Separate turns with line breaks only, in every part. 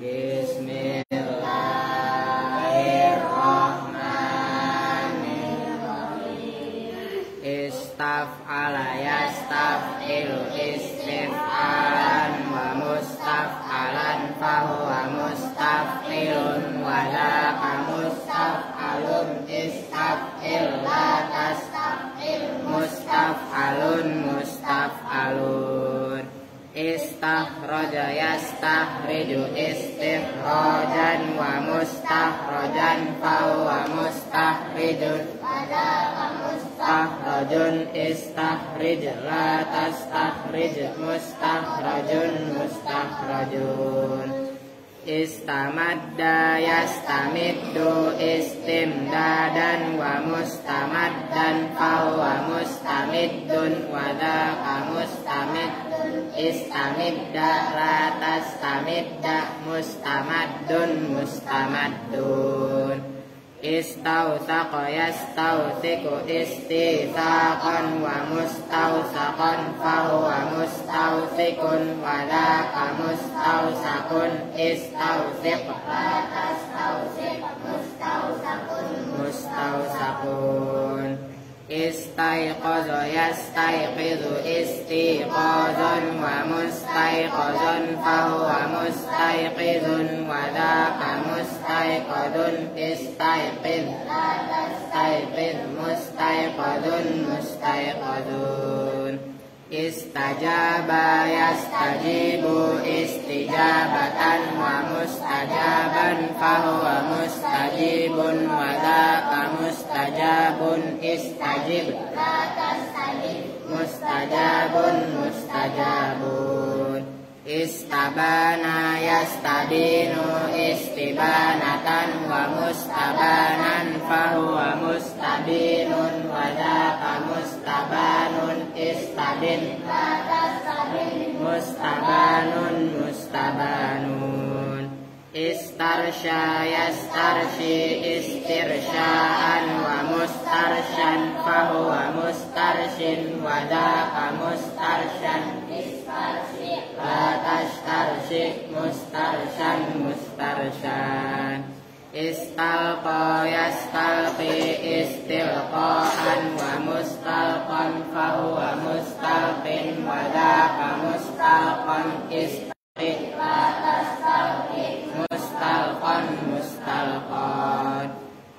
Bismillahirrahmanirrahim. Istaf'ala yastaf'ilu istif'alan wa mustaf'alan fahuwa mustaf'ilun wa laka mustaf'alun istaf'il la tastaf'il mustaf'alun mustaf'alun. Istakhraja yastakhriju istikhrajan wa mustakhrajan fahuwa mustakhrijun mustakhrajun istakhrij la tastakhrij mustakhrajun mustakhrajun. Istamadda yastamiddu istimdadan wa mustamaddan fahuwa mustamiddun wa dzaka mustamid istamidda la tastamidda mustamaddun mustamaddun. Istawsaqa yastawsiku istitsaqan wa mustawsaqan fahuwa mustawsikun wa dzaka mustawsaqun istawsiq la tastawsiq mustawsaqun mustawsaqun. Istaiqaza yastaiqizu istiqazan wa mustaiqazan fahuwa mustaiqizun wa dzaka mustaiqadun istaiqiz la tastaiqiz mustaiqadun mustaiqadun. Istajaba yastajibu istijabatan wa mustajaban fahuwa mustajibun wa dzaka mustajabun istajib la tastajib mustajabun mustajabun. Istabana yastabinu istibanatan wa mustabanan fahuwa mustabinun wa dzaka mustabanun istabin la tastabin mustabanun mustabanun. Istarsya yastarshi istirsyaan wa mustarsyan fahuwa mustarsyin wa dzaka mustarsyan istarshi la tastarshi mustarsyan mustarsyan. Istalqa yastalqi istilqaan wa mustalqan fahuwa mustalqin wa dzaka mustalqan istalqi la tastalqi mustalqan mustalqan.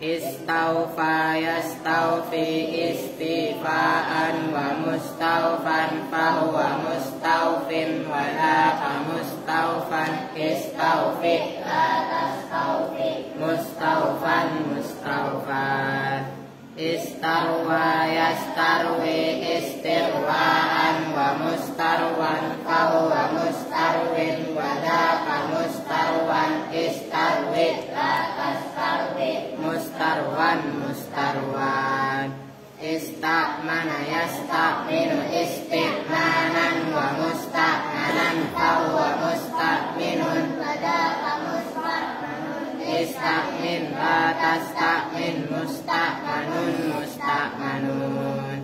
Istaufa yastaufi istifaan wa mustawfan fahuwa mustaufin wa dzaka mustaufan istaufi la tastaufi mustaufan mustaufan. Istarwa yastarwi istirwaan wa mustarwan fahuwa mustarwin wa dzaka mustarwan istarwi la tastarwi mustarwan mustarwan. Istamana yastaminu istimanan wa mustamanan fahuwa mustaminun wa dzaka mustamanun istamin la tastamin mustamanun mustamanun.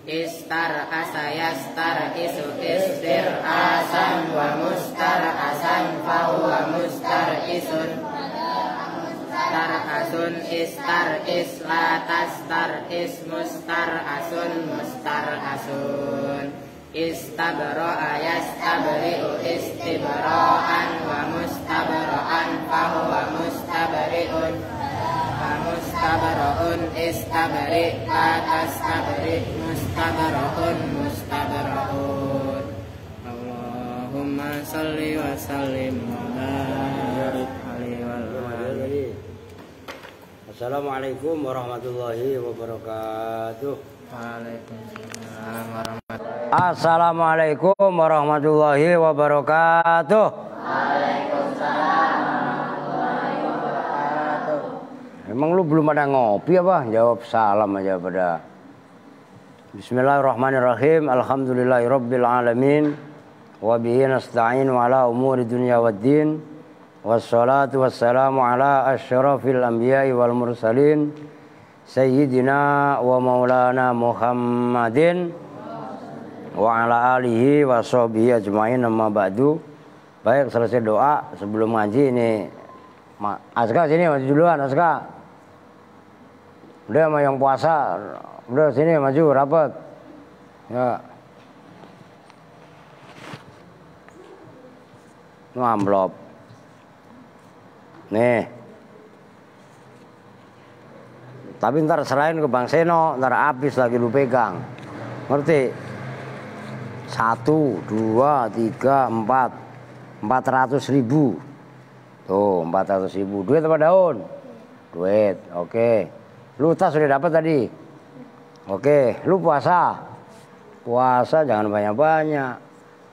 Istar asa yastar isu istir asan wa mustar asan fahuwa mustar isun mustar asun istar isla tastar is mustar asun mustar asun. Istabro'a yastabri'u istibra'an wa mustabra'an fahuwa mustabri'un wa mustabra'un istabri' la tastabri' mustabra'un mustabra'un. Allahumma salli wa sallim wa barik alaihi wa alihi.
Assalamualaikum warahmatullahi wabarakatuh.
Waalaikumsalam warahmatullahi.
Assalamualaikum warahmatullahi wabarakatuh.
Waalaikumsalam warahmatullahi wabarakatuh.
Emang lu belum ada ngopi apa? Jawab salam aja pada. Bismillahirrahmanirrahim. Alhamdulillahirabbil alamin. Wa bihi nasta'in ala umuri dunya waddin. Wassalatu wassalamu ala asyrafil anbiya'i wal mursalin. Sayyidina wa maulana Muhammadin wa ala alihi wa sahbihi ajma'in, amma ba'du. Baik, selesai doa sebelum ngaji ini. Aska sini maju duluan, Aska. Udah sama yang puasa, udah sini maju rapat. Ya. Ini amplop. Nih. Tapi ntar serahin ke Bang Seno, ntar habis lagi lu pegang. Ngerti? 1, 2, 3, 4. 400.000. Tuh 400.000. Duit apa daun? Duit. Oke. Lu tas sudah dapat tadi. Oke. Lu puasa. Puasa jangan banyak-banyak.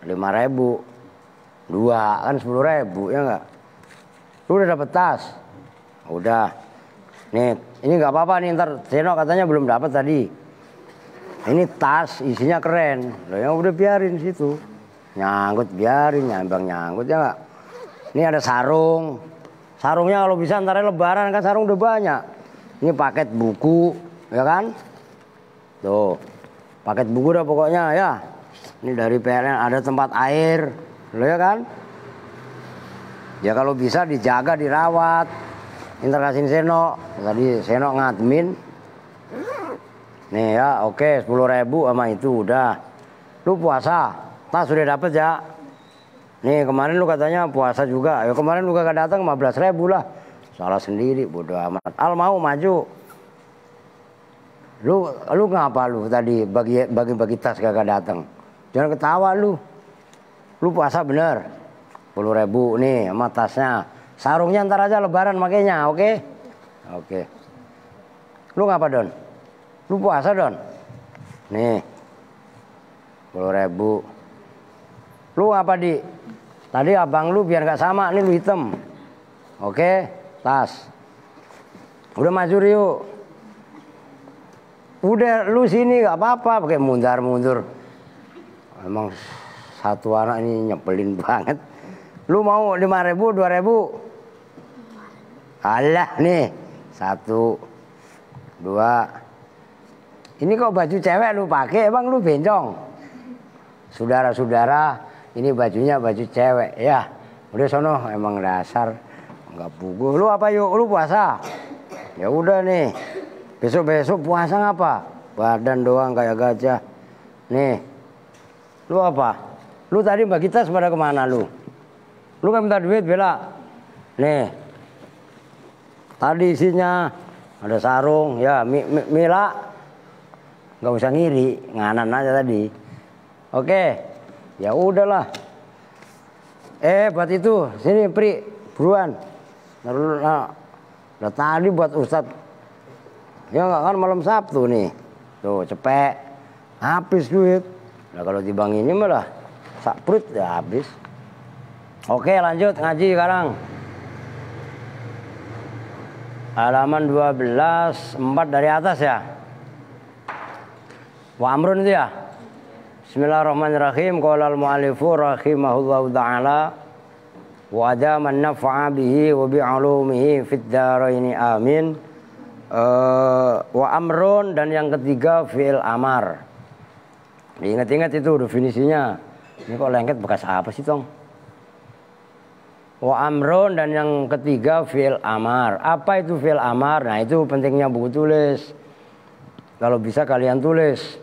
5.000. 2 kan 10.000 ya enggak? Lu udah dapat tas. Udah. Nih, ini nggak apa-apa nih, ntar Seno katanya belum dapat tadi. Ini tas isinya keren. Loh yang udah biarin situ. Nyangkut biarin, nyangkut ya enggak? Ini ada sarung. Sarungnya kalau bisa ntar lebaran kan sarung udah banyak. Ini paket buku, ya kan? Tuh. Paket buku dah pokoknya ya. Ini dari PLN ada tempat air. Loh ya kan? Ya kalau bisa dijaga, dirawat. Ntar kasihin Seno. Tadi Seno ngadmin. Nih ya, oke 10.000 sama itu udah. Lu puasa. Tas sudah dapet ya. Nih kemarin lu katanya puasa juga. Ya kemarin lu gak datang 15.000 lah. Salah sendiri bodoh amat. Al mau maju. Lu ngapa lu tadi bagi tas gak datang? Jangan ketawa lu. Lu puasa bener. 10.000 nih sama tasnya. Sarungnya ntar aja lebaran makanya, oke? Oke. Lu ngapa Don? Lu puasa Don? Nih 10.000. Lu apa di? Tadi abang lu biar nggak sama, nih lu hitam. Oke, tas. Udah maju Rio. Udah lu sini nggak apa-apa, pakai mundur. Emang satu anak ini nyebelin banget. Lu mau 5.000, 2.000? Alah nih, 1, 2. Ini kok baju cewek lu pakai, emang lu bencong? Saudara-saudara, ini bajunya baju cewek ya. Udah sono emang dasar nggak puguh. Lu apa yuk? Lu puasa? Ya udah nih. Besok puasa ngapa? Badan doang kayak gajah. Nih. Lu apa? Lu tadi bagi tas pada kemana lu? Lu kan minta duit bela. Nih. Tadi isinya ada sarung ya. Mila nggak usah ngiri, nganan aja tadi. Oke. Ya udahlah. Buat itu sini Pri, buruan. Nah, tadi buat Ustadz. Ya nggak kan malam Sabtu nih. Tuh cepet. Habis duit. Nah kalau di bank ini malah sak perut ya habis. Oke lanjut ngaji sekarang. Halaman 12, 4 dari atas ya. Wa amrun itu ya. Bismillahirrahmanirrahim. Qala al-mu'allifu rahimahullahu ta'ala wa adama an-naf'a bihi wa bi'ulumihi fid dharaini amin. Wa amrun, dan yang ketiga fi'il amar. Diingat-ingat itu definisinya. Ini kok lengket bekas apa sih Tong? Wa amrun, dan yang ketiga fi'il amar. Apa itu fi'il amar? Nah itu pentingnya buku tulis. Kalau bisa kalian tulis.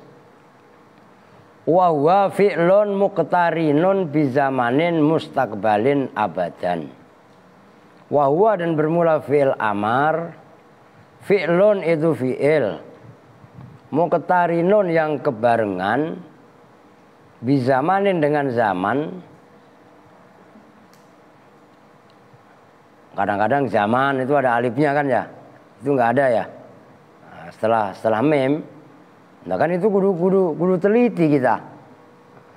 Wa huwa fi'lun muqtarinun bizamanin mustaqbalin abadan. Wa huwa, dan bermula fi'il amar. Fi'lun itu fi'il. Muqtarinun yang kebarengan. Bizamanin dengan zaman. Kadang-kadang zaman itu ada alifnya kan ya. Itu nggak ada ya. Nah, setelah mem. Nah kan itu kudu teliti kita.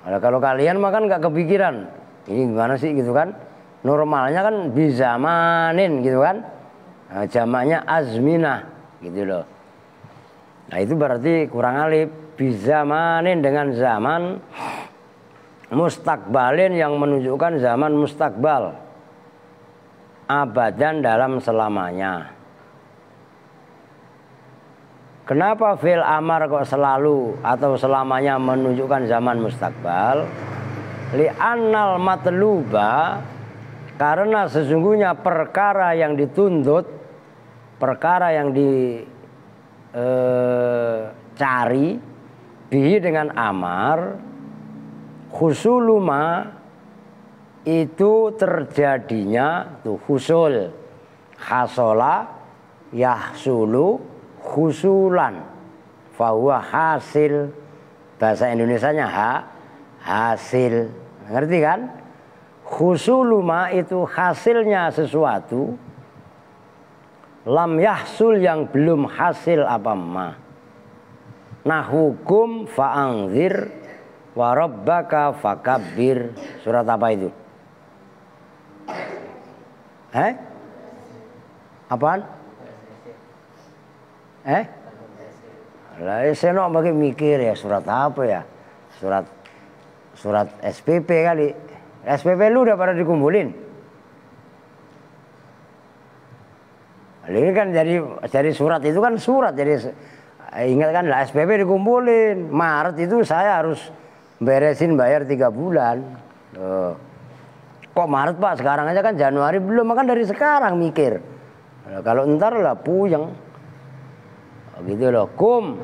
Nah, kalau kalian mah kan nggak kepikiran. Ini gimana sih gitu kan? Normalnya kan bizamanin gitu kan? Nah, jamaknya azminah gitu loh. Nah itu berarti kurang alif. Bizamanin dengan zaman. Mustakbalin yang menunjukkan zaman mustakbal. Abadan dalam selamanya. Kenapa fi'il amar kok selalu atau selamanya menunjukkan zaman mustakbal? Li'annal matluba, karena sesungguhnya perkara yang dituntut, perkara yang dicari bihi dengan amar, husuluma itu terjadinya tuh husul, hasola yahsulu husulan, fahuwa hasil, bahasa Indonesianya hasil, ngerti kan? Husuluma itu hasilnya sesuatu, lam yahsul yang belum hasil apa ma. Nah hukum fa'angzir wa rabbaka fakabbir. Surat apa itu? Apaan? Lah saya nok bagi mikir ya, surat apa ya? Surat SPP kali. SPP lu udah pada dikumpulin. Ini kan jadi surat itu kan surat, jadi ingat kan lah SPP dikumpulin. Maret itu saya harus beresin bayar 3 bulan. Kok Maret Pak? Sekarang aja kan Januari belum, makan dari sekarang mikir. Kalau ntar lah puyeng. Gitu loh. Kum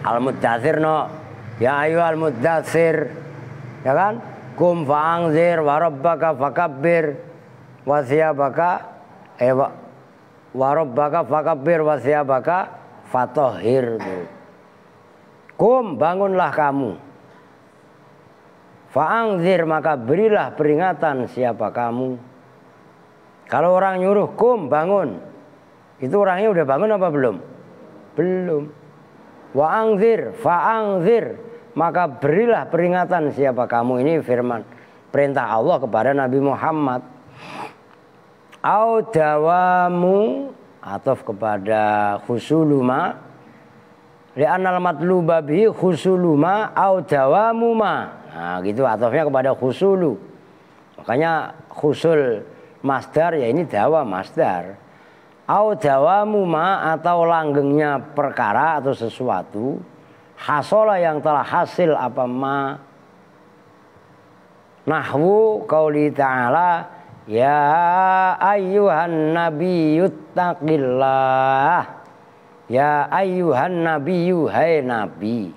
al-muddatsir no. Ya ayyuhal muddatsir. Ya kan? Kum fa'angzir wa rabbaka fakabbir wa thiyabaka wa rabbaka fakabbir wa thiyabaka fatahhir. Kum, bangunlah kamu. Fa'angzir, maka berilah peringatan siapa kamu. Kalau orang nyuruh kum bangun, itu orangnya udah bangun apa belum? Belum. Wa'angzir, fa'angzir, maka berilah peringatan siapa kamu. Ini firman perintah Allah kepada Nabi Muhammad. Au dawamu, ataf kepada khusuluma, li'annal matluba bihi khusuluma au dawamuma. Nah gitu atafnya kepada khusulu. Makanya khusul masdar ya ini dawa masdar. Au dawamuma atau langgengnya perkara atau sesuatu. Hasola yang telah hasil apa ma. Nahwu qauli ta'ala ya ayyuhan nabiyyut taqillah. Ya ayyuhan nabiyyu, hai nabi.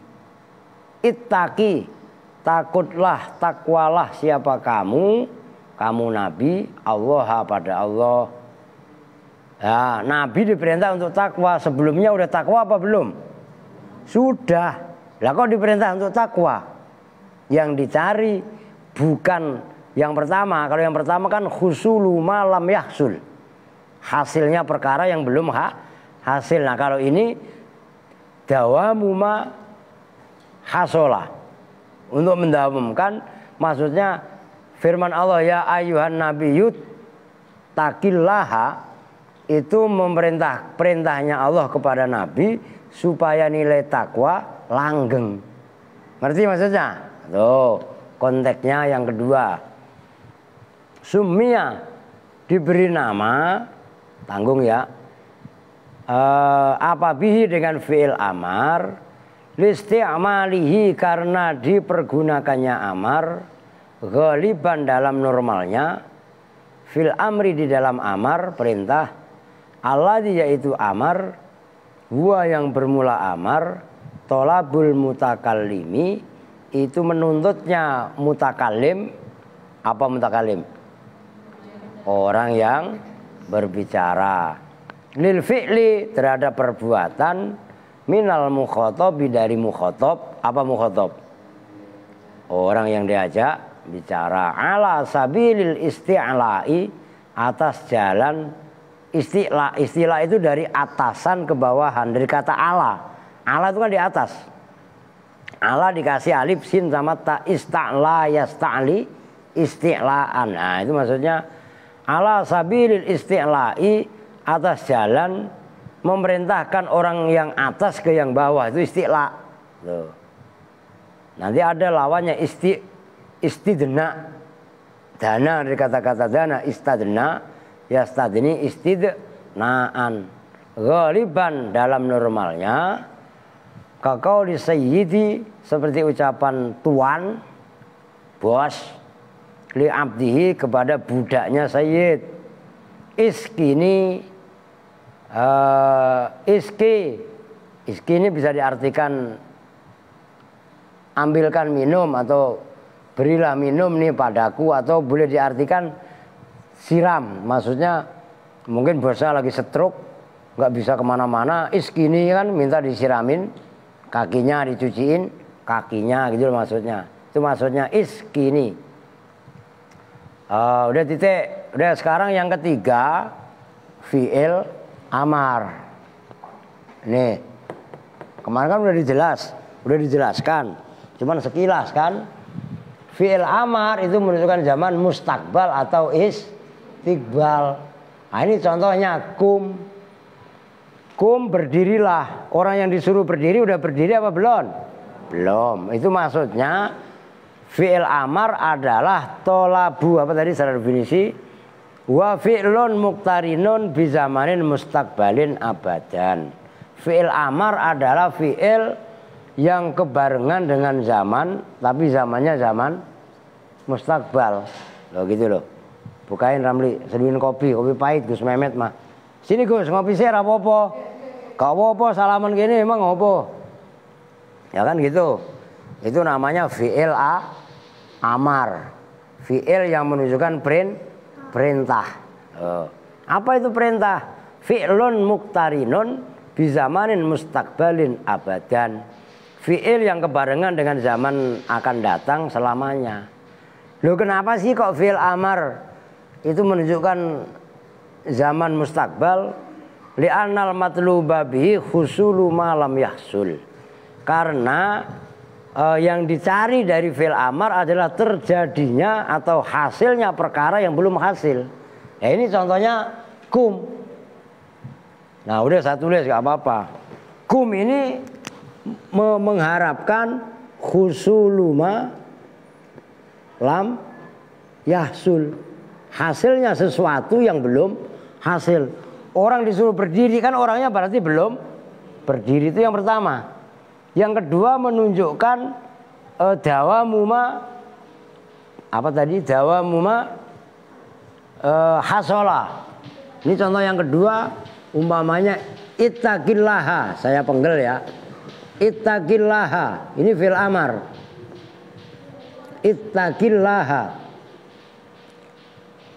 Ittaqi, takutlah, takwalah siapa kamu nabi, Allah pada Allah. Ya, nabi diperintah untuk takwa. Sebelumnya udah takwa apa belum? Sudah. Lah kok diperintah untuk takwa? Yang dicari bukan yang pertama. Kalau yang pertama kan husulu ma lam yahsul. Hasilnya perkara yang belum hasil. Nah kalau ini dawamuma hasola, untuk mendawamkan maksudnya firman Allah ya ayyuhan nabiyyut taqillaha, itu perintahnya Allah kepada Nabi supaya nilai takwa langgeng. Ngerti maksudnya? Tuh konteksnya yang kedua. Sumia diberi nama, tanggung ya, apa bihi dengan fi'il amar, listi'malihi karena dipergunakannya amar, ghaliban dalam normalnya, fil amri di dalam amar perintah, alladzi yaitu amar, huwa yang bermula amar, tolabul mutakallimi itu menuntutnya mutakallim. Apa mutakallim? Orang yang berbicara. Lil fi'li terhadap perbuatan, minal mukhotobi dari mukhotob. Apa mukhotob? Orang yang diajak bicara. Ala sabilil isti'la'i, atas jalan isti'la. Isti'la itu dari atasan ke bawahan, dari kata ala. Ala itu kan di atas. Ala dikasih alif sin sama ta, ista'la yasta'li isti'la'an. Nah itu maksudnya ala sabilil isti'la'i, atas jalan memerintahkan orang yang atas ke yang bawah, itu isti'la. Tuh. Nanti ada lawannya istidna. Dana dari kata-kata dana, istadna, yastadni istidnaan. Ghaliban dalam normalnya, kakau di sayyidi seperti ucapan tuan, bos, li abdihi kepada budaknya sayyid. Iskini iski ini bisa diartikan ambilkan minum atau berilah minum nih padaku, atau boleh diartikan siram. Maksudnya mungkin bosnya lagi stroke, nggak bisa kemana-mana, iskini kan minta disiramin, kakinya dicuciin, kakinya gitu loh maksudnya. Itu maksudnya iskini. Udah titik. Udah, sekarang yang ketiga fi'il amar. Nih, kemarin kan udah dijelaskan, cuman sekilas kan. Fi'il amar itu menunjukkan zaman mustakbal atau istiqbal. Nah, ini contohnya kum. Kum, berdirilah. Orang yang disuruh berdiri udah berdiri apa belum? Belum. Itu maksudnya fi'il amar adalah tolabu, apa tadi secara definisi? Wa fi'lun muqtarinun bizamanin mustaqbalin abadan. Fi'il amar adalah fi'il yang kebarengan dengan zaman, tapi zamannya zaman mustaqbal. Loh gitu loh. Bukain Ramli, seduhin kopi pahit Gus Mehmet mah. Sini Gus, ngopi sih apa-apa. Gak apa-apa, salaman gini emang apa? Ya kan gitu. Itu namanya fi'il amar. Fi'il yang menunjukkan perintah. Apa itu perintah? Fi'lun muqtarinun bizamanin mustaqbalin abadan. Fi'il yang kebarengan dengan zaman akan datang selamanya. Loh, kenapa sih kok fi'il amar itu menunjukkan zaman mustakbal? Li'annal matluba bihi husulu ma lam yahsul. Karena yang dicari dari fi'il amar adalah terjadinya atau hasilnya perkara yang belum hasil. Ya, ini contohnya kum. Nah udah saya tulis gak apa-apa. Kum ini mengharapkan husuluma lam yahsul. Hasilnya sesuatu yang belum hasil. Orang disuruh berdiri kan orangnya berarti belum berdiri, itu yang pertama. Yang kedua menunjukkan dawamuma, apa tadi, dawamuma hasola. Ini contoh yang kedua, umpamanya ittaqillaha, saya penggel ya. Ittaqillaha, ini fil amar. Ittaqillaha.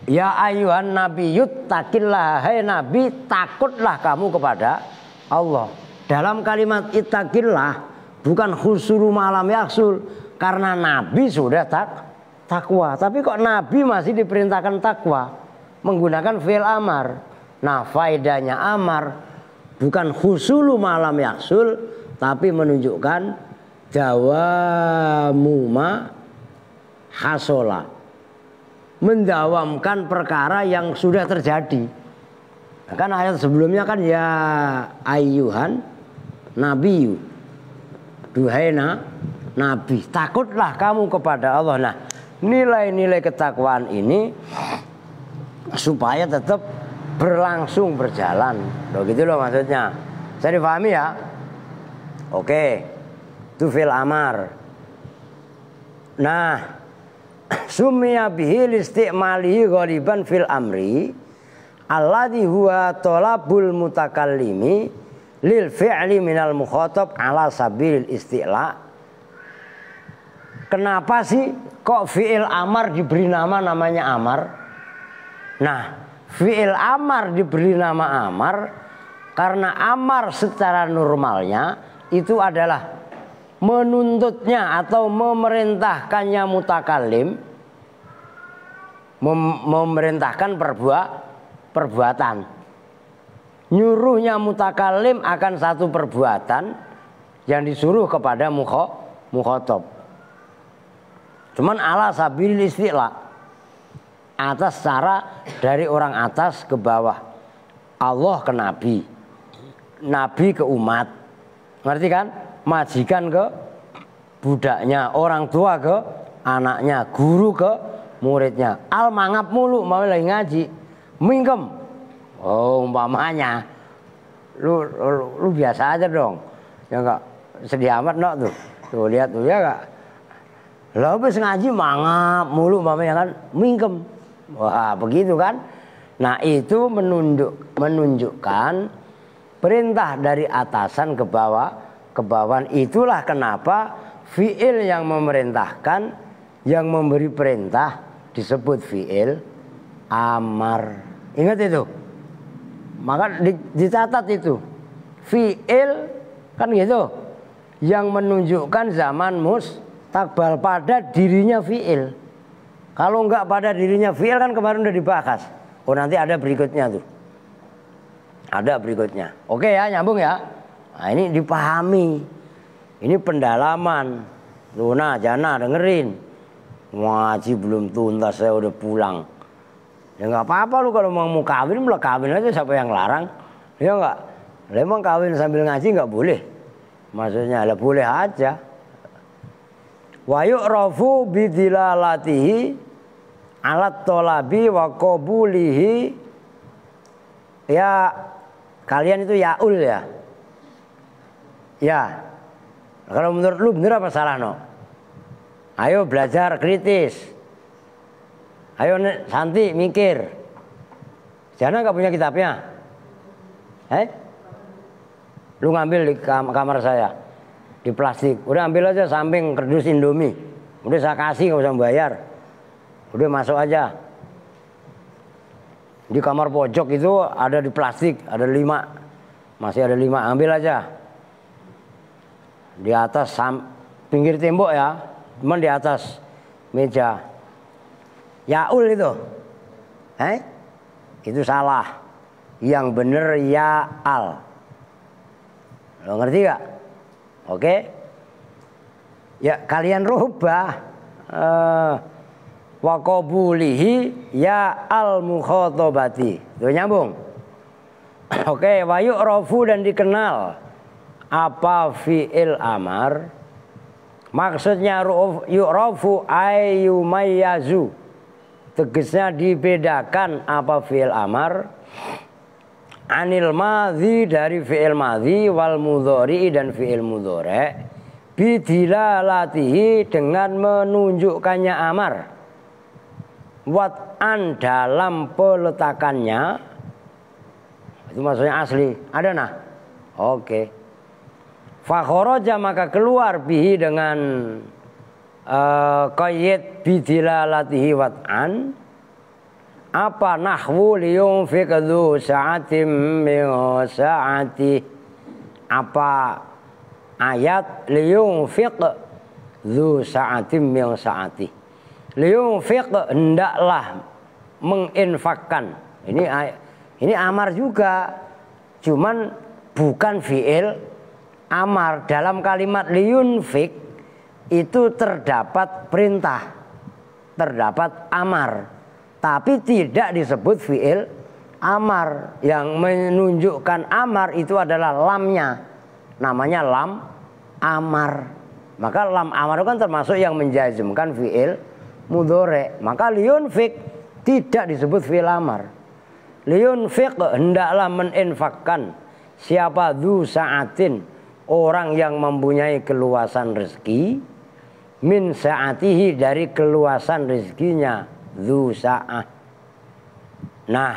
Ya ayuhan nabiyut taqillaha, hai nabi takutlah kamu kepada Allah. Dalam kalimat ittaqillah bukan husulu malam yaksul, karena nabi sudah takwa. Tapi kok nabi masih diperintahkan takwa menggunakan fi'il amar. Nah, faedahnya amar bukan husulu malam yaksul, tapi menunjukkan dawamuma hasola, mendawamkan perkara yang sudah terjadi. Nah, kan ayat sebelumnya kan ya ayyuhan nabiyu, duhai nabi, takutlah kamu kepada Allah. Nah, nilai-nilai ketakwaan ini supaya tetap berlangsung berjalan. Loh gitu loh maksudnya. Saya dipahami ya? Oke. Itu fi'il amar. Nah, summiya bihi listi'malihi ghaliban fil amri alladhi huwa talabul mutakallimi lil fi'li minal mukhatab ala sabilil isti'la. Kenapa sih kok fi'il amar diberi namanya amar? Nah, fi'il amar diberi nama amar karena amar secara normalnya itu adalah menuntutnya atau memerintahkannya mutakallim, memerintahkan perbuatan. Nyuruhnya mutakallim akan satu perbuatan yang disuruh kepada mukhatab. Cuman ala sabilil isti'la, atas cara dari orang atas ke bawah. Allah ke nabi, nabi ke umat. Ngerti kan? Majikan ke budaknya, orang tua ke anaknya, guru ke muridnya. Al mangap mulu mau lagi ngaji, mingkem. Oh, umpamanya lu biasa aja dong. Ya enggak sedih amat no tuh. Tuh lihat tuh ya enggak. Lah wis ngaji mangap mulu mamanya kan mingkem. Wah, begitu kan? Nah, itu menunjukkan perintah dari atasan ke bawah, ke bawahan. Itulah kenapa fiil yang memerintahkan, yang memberi perintah disebut fiil amar. Ingat itu. Maka dicatat itu. Fiil kan gitu. Yang menunjukkan zaman mustakbal pada dirinya fiil. Kalau enggak pada dirinya fiil kan kemarin udah dibahas. Oh, nanti ada berikutnya tuh. Ada berikutnya. Oke ya, nyambung ya. Nah, ini dipahami. Ini pendalaman. Luna, Jana dengerin. Ngaji belum tuntas, saya udah pulang. Ya nggak apa-apa lu kalau mau kawin, malah kawin aja, siapa yang larang? Ya nggak. Emang kawin sambil ngaji nggak boleh? Maksudnya lah boleh aja. Wa yu'rafu bidilalatihi alat tolabi wa qabulihi. Ya, kalian itu yaul ya. Ya. Kalau menurut lu bener apa salah no? Ayo belajar kritis. Ayo Santi mikir. Jangan nggak punya kitabnya? Lu ngambil di kamar saya. Di plastik. Udah ambil aja samping kerdus Indomie. Udah saya kasih, nggak usah bayar. Udah masuk aja. Di kamar pojok itu ada di plastik, ada 5. Masih ada 5, ambil aja. Di atas pinggir tembok ya. Cuman di atas meja. Yaul itu. Itu salah. Yang bener ya'al. Lo ngerti gak? Oke. Ya kalian rubah. Wa qabulihi ya'al mukhatabati. Tuh nyambung. Oke, wa yu'rafu dan dikenal apa fi'il amar. Maksudnya yu'rafu ayyumayyazu. Tegasnya dibedakan apa fi'il amar anil madhi dari fi'il madhi wal mudhari dan fi'il mudhari bidilalatihi dengan menunjukkannya amar wat'an dalam peletakannya. Itu maksudnya asli. Ada nah? Oke. Fakhoroja maka keluar bihi dengan qayyid bidilalatihi wat'an. Apa nahwu liyunfiq dzu sa'atim min sa'ati. Apa ayat liyunfiq dzu sa'atim min sa'ati. Liyunfiq hendaklah menginfakkan. Ini amar juga. Cuman bukan fi'il amar. Dalam kalimat liyunfiq itu terdapat perintah. Terdapat amar. Tapi tidak disebut fi'il amar. Yang menunjukkan amar itu adalah lamnya. Namanya lam amar. Maka lam amar itu kan termasuk yang menjazmkan fi'il mudhari. Maka liyunfiq tidak disebut fi'il amar. Liyunfiq hendaklah meninfakkan. Siapa dzu sa'atin, orang yang mempunyai keluasan rezeki, min sa'atihi dari keluasan rezekinya. Dzu sa'ah. Nah,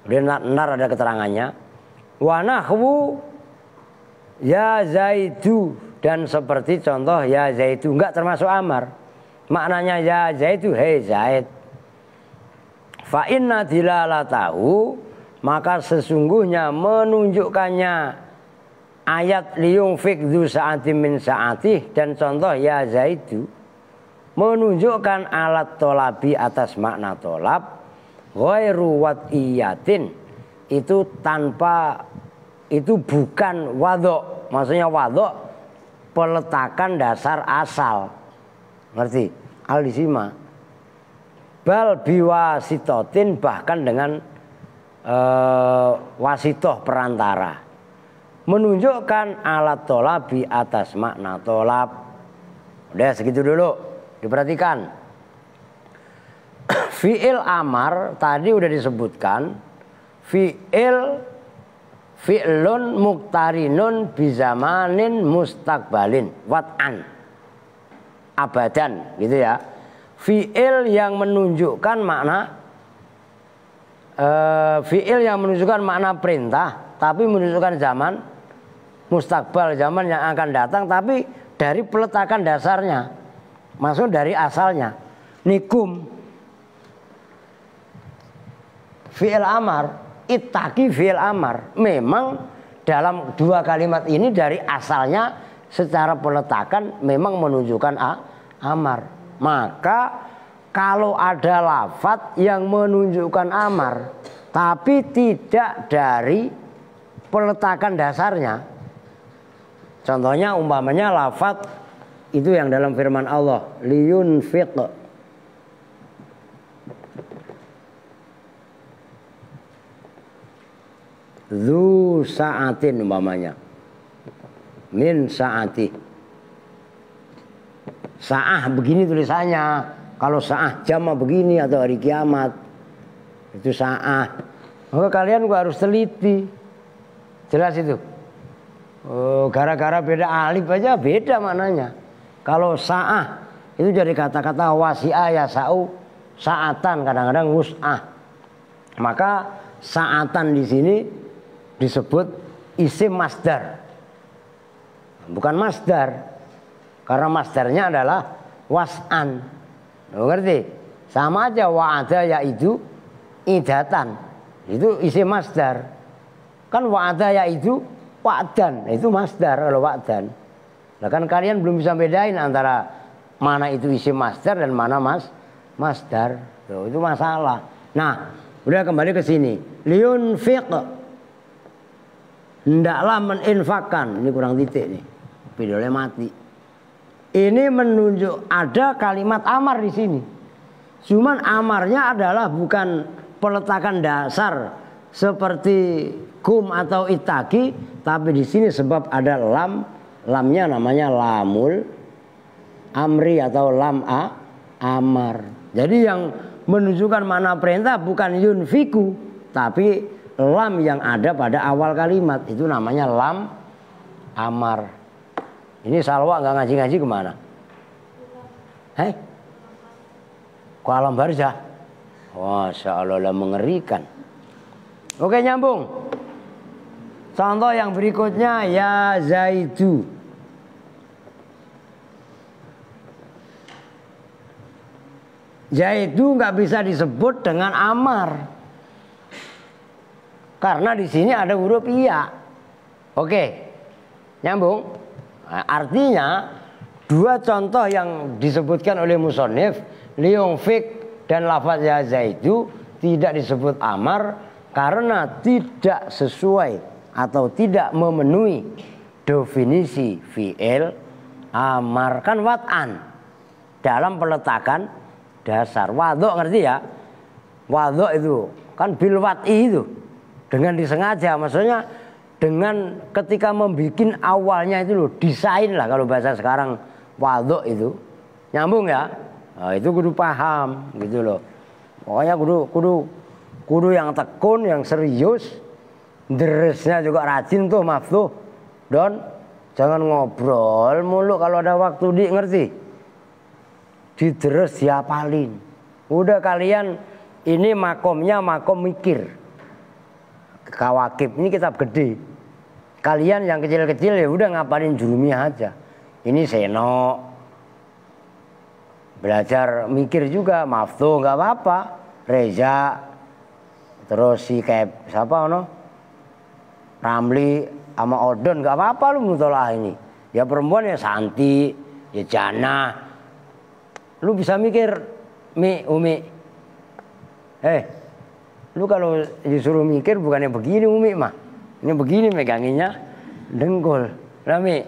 benar ada keterangannya. Wa nahwu ya zaidu dan seperti contoh ya zaidu enggak termasuk amar. Maknanya ya zaidu hei Zaid. Fa inna dilalatahu maka sesungguhnya menunjukkannya ayat liyunfiq dzu sa'atin min sa'atih dan contoh ya zaidu menunjukkan alat tolabi atas makna tolab ghairu wad'iyatin. Itu tanpa, itu bukan wadok. Maksudnya wadok peletakan dasar asal. Ngerti? Al-disima. Bal biwasitotin bahkan dengan wasitoh perantara. Menunjukkan alat tolabi atas makna tolab. Udah segitu dulu. Diperhatikan. Fi'il amar tadi udah disebutkan. Fi'lun muktarinun bizamanin mustakbalin wat'an. abadan gitu ya. Fi'il yang menunjukkan makna fi'il yang menunjukkan makna perintah tapi menunjukkan zaman mustakbal, zaman yang akan datang, tapi dari peletakan dasarnya, maksud dari asalnya. Nikum fi'il amar, ittaqi fi'il amar. Memang dalam dua kalimat ini dari asalnya secara peletakan memang menunjukkan amar. Maka kalau ada lafadz yang menunjukkan amar tapi tidak dari peletakan dasarnya, contohnya umpamanya lafadz itu yang dalam firman Allah, liyunfiq, dzu sa'atin umpamanya, min sa'ati. Sa'ah begini tulisannya. Kalau sa'ah jam begini atau hari kiamat, itu sa'ah. Maka kalian juga harus teliti. Jelas itu. Oh, gara-gara beda alif aja beda maknanya. Kalau sa'ah itu jadi kata-kata wasi'ah ya sa'u, sa'atan, kadang-kadang wus'ah. Maka sa'atan di sini disebut isim masdar. Bukan masdar. Karena masdarnya adalah was'an. Ngerti? Sama aja wa'ada yaitu idatan. Itu isim masdar. Kan wa'ada yaitu wa'dan. Itu masdar kalau wa'dan. Nah kan kalian belum bisa bedain antara mana itu isim masdar dan mana masdar. Tuh, itu masalah. Nah, udah kembali ke sini. Liyunfiq, hendaklah meninfakkan. Ini kurang titik nih. Videonya mati. Ini menunjuk ada kalimat amar di sini. Cuman amarnya adalah bukan peletakan dasar seperti kum atau itaki, tapi di sini sebab ada lam, lamnya namanya lamul amri atau lam amar. Jadi yang menunjukkan makna perintah bukan yunfiku, tapi lam yang ada pada awal kalimat itu namanya lam amar. Ini Salwa nggak ngaji-ngaji kemana? Hei? Ke alam barzah. Masya Allah, mengerikan. Oke, nyambung. Contoh yang berikutnya, ya Zaidu. Zaidu nggak bisa disebut dengan amar. Karena di sini ada huruf iya. Oke, nyambung. Nah, artinya dua contoh yang disebutkan oleh musonif, liyunfiq dan lafaz ya Zaidu tidak disebut amar karena tidak sesuai atau tidak memenuhi definisi fi'il amar. Kan wat'an dalam peletakan dasar. Waduk ngerti ya? Waduk itu kan bil wat'i itu dengan disengaja, maksudnya dengan ketika membuat awalnya itu loh, desain lah kalau bahasa sekarang waduk itu. Nyambung ya? Nah, itu kudu paham gitu loh. Pokoknya kudu yang tekun, yang serius. Deresnya juga rajin tuh, maaf tuh. Don, jangan ngobrol mulu kalau ada waktu ngerti? Dideres diapalin. Udah kalian ini makomnya makom mikir. Kawakib ini kitab gede. Kalian yang kecil-kecil ya udah ngapalin jurumiyah aja. Ini seno. Belajar mikir juga, maaf tuh nggak apa-apa. Reza, terus si kayak siapa ono? Ramli sama Odon nggak apa-apa lu mutolah ini. Ya perempuan ya Santi, ya Jana. Lu bisa mikir, Umi. Lu kalau disuruh mikir bukannya begini Umi mah. Ini begini meganginya dengkul. Lah Mi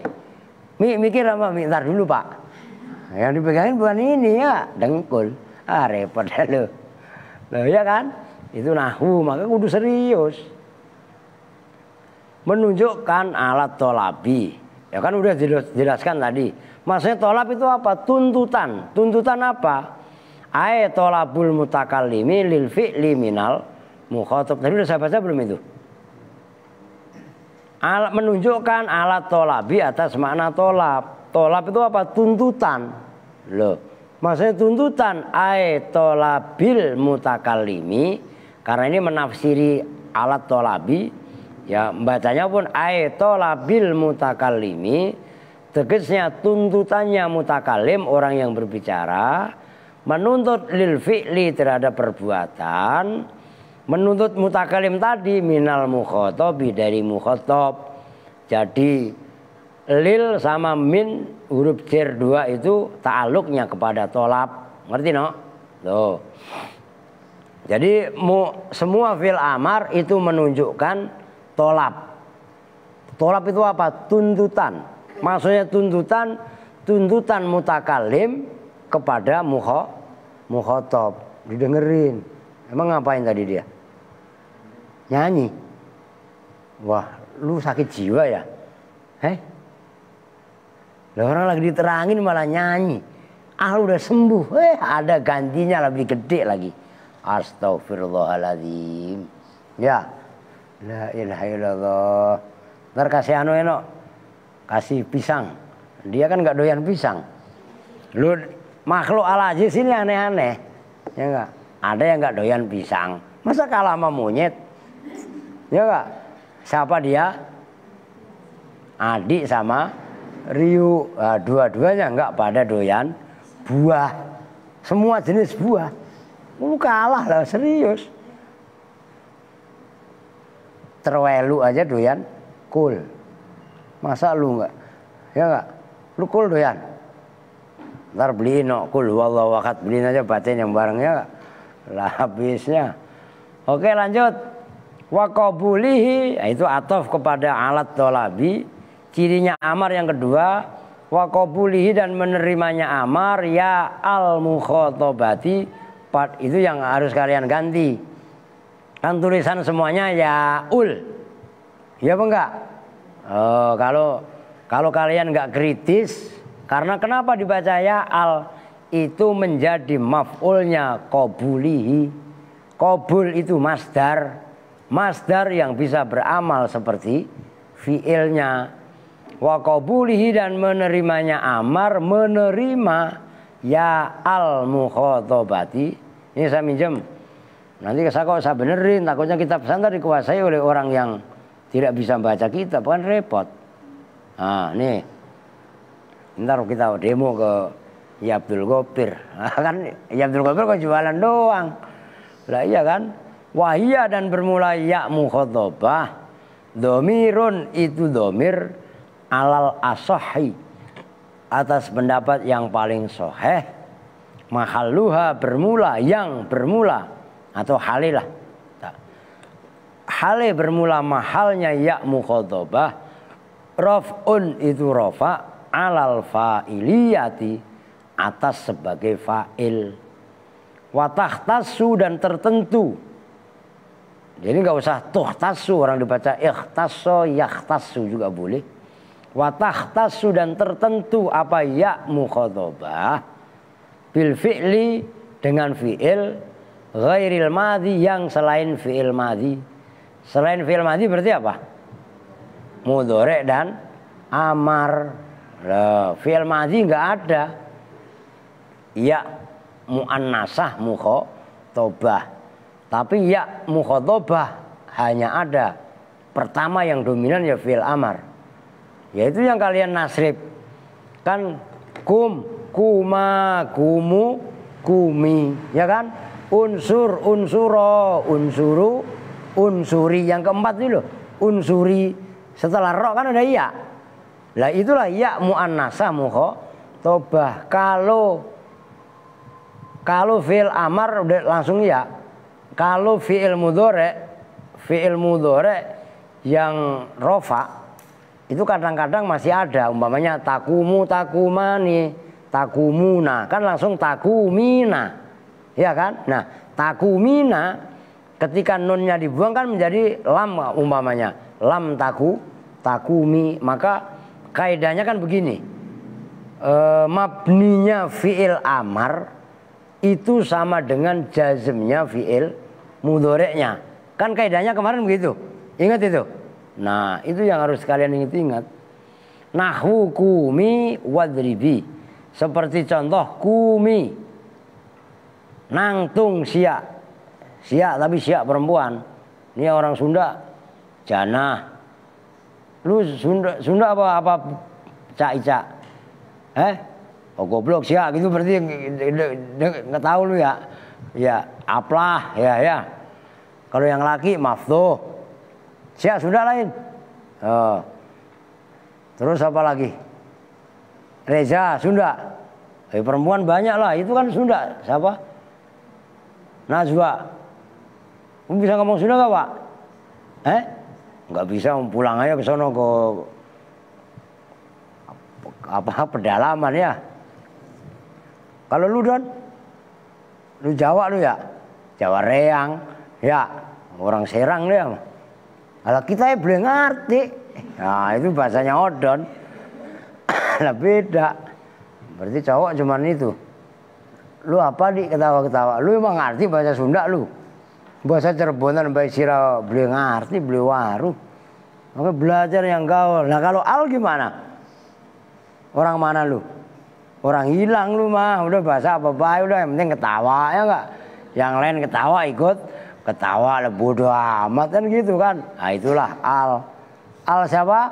mikir apa Mi? Ntar dulu Pak. Yang dipegangin bukan ini ya, dengkul. Repot dah lu. Loh ya kan? Itu nahwu, maka kudu serius. Menunjukkan alat tolabi. Ya kan udah jelaskan tadi. Maksudnya tolab itu apa? Tuntutan. Tuntutan apa? Ai tolabul mutakallimi lil fi'li minal mukhatab. Tadi udah saya baca belum itu? Menunjukkan alat tolabi atas makna tolab. Tolab itu apa? Tuntutan. Loh, maksudnya tuntutan tolabil mutakallimi, karena ini menafsiri alat tolabi, ya bacanya pun tolabil mutakallimi, tegasnya tuntutannya mutakalim, orang yang berbicara, menuntut lil fi'li terhadap perbuatan, menuntut mutakalim tadi minal mukhotobi dari mukhotob. Jadi lil sama min huruf jar 2 itu ta'aluknya kepada tolab. Ngerti no? Tuh. Jadi semua fil amar itu menunjukkan tolab. Tolab itu apa? Tuntutan. Maksudnya tuntutan mutakalim kepada mukhotob. Didengerin. Emang ngapain tadi dia? Nyanyi. Wah, lu sakit jiwa ya? Lah orang lagi diterangin malah nyanyi. Lu udah sembuh. Ada gantinya lebih gede lagi. Astagfirullahaladzim. Ya. La ilaha illallah. Ntar kasih eno. Kasih pisang. Dia kan gak doyan pisang. Lu makhluk ala aja sini aneh-aneh. Ya enggak? Ada yang gak doyan pisang. Masa kalah sama monyet? Ya enggak? Siapa dia? Adik sama Ryu. Nah, dua-duanya enggak pada doyan buah. Semua jenis buah. Lu kalah lah, serius. Terwelu aja doyan kul. Masa lu enggak? Ya enggak? Lu kul doyan? Ntar beliin no kul wallahu ahad, beliin aja bacain yang barengnya. Lah habisnya. Oke lanjut. Wa qabulihi, itu atof kepada alat tolabi. Cirinya amar yang kedua, wa qabulihi dan menerimanya amar ya al mukhotobati, itu yang harus kalian ganti. Kan tulisan semuanya ya ul. Ya apa enggak? Oh, kalau kalian enggak kritis, karena kenapa dibaca ya al? Itu menjadi maf'ulnya qabulihi. Qabul itu masdar. Masdar yang bisa beramal seperti fiilnya. Wa qabulihi dan menerimanya amar, menerima ya al mukhotobati. Ini saya minjem. Nanti kalau saya benerin, takutnya kitab pesantren dikuasai oleh orang yang tidak bisa baca kitab, kan repot. Nah, nih. Ntar kita demo ke Ya Abdul Gopir. Kan Ya Abdul Gopir kok jualan doang. Lah iya kan? Wahia dan bermula ya mukhotobah. Domirun itu domir alal asohi, atas pendapat yang paling soheh. Mahalluha bermula, yang bermula atau halilah. Hale bermula mahalnya ya mukhotobah. Raf'un itu rafa alal fa'iliyati, atas sebagai fa'il. Watahtasu dan tertentu. Jadi nggak usah tuhtasu, orang dibaca ikhtasso yakhtasu juga boleh. Watahtasu dan tertentu apa ya mukhotobah bil fi'li dengan fi'il ghairil madhi, yang selain fi'il madhi. Selain fi'il madhi berarti apa? Mudhari' dan amar. Fi'il madhi nggak ada. Ya muannasah mukhotobah. Tapi ya mukhotobah hanya ada pertama yang dominan ya fi'il amar. Yaitu yang kalian nasrib. Kan kum, kuma, kumu, kumi, ya kan? Unsur, unsuro, unsuru, unsuri. Yang keempat itu loh, unsuri. Setelah ro kan ada ya. Lah itulah ya muannasah mukhotobah. Kalau fi'il amar udah langsung ya. Kalau fi'il mudhari yang rofa itu kadang-kadang masih ada, umpamanya takumu, takumani, takumuna, kan langsung takumina, ya kan? Nah, takumina ketika nunnya dibuang kan menjadi lam, umpamanya lam takumi, maka kaidahnya kan begini, mabninya fi'il amar itu sama dengan jazmnya fi'il mudhari'nya. Kan kaidahnya kemarin begitu. Ingat itu. Nah, itu yang harus kalian ingat. Nahwu kumi wadribi. Seperti contoh kumi, nangtung siak. Siak tapi siak perempuan. Ini orang Sunda, jana. Lu Sunda apa cak-cak? Oh goblok siak gitu berarti nggak tahu lu ya. Ya aplah ya. Kalau yang laki maftuh. Siak Sunda lain. Oh. Terus apa lagi? Reza Sunda. Perempuan banyak lah, itu kan Sunda. Siapa? Najwa. Kamu bisa ngomong Sunda gak, Pak? Nggak bisa, pulang aja ke sono ke pedalaman ya. Kalau lu Don, lu Jawa lu ya, Jawa Reang, ya orang Serang dia. Kalau kita ya belum ngerti, nah itu bahasanya Odon, lah beda. Berarti cowok cuman itu. Lu apa di ketawa-ketawa? Lu emang ngerti bahasa Sunda lu? Bahasa Cirebonan baik sira belum ngerti, belum waru. Maka belajar yang gaul. Nah kalau al gimana? Orang mana lu? Orang hilang lu mah. Udah bahasa apa-apa udah yang penting ketawa ya enggak? Yang lain ketawa ikut ketawa lah bodoh amat kan gitu kan. Nah itulah al. Al siapa?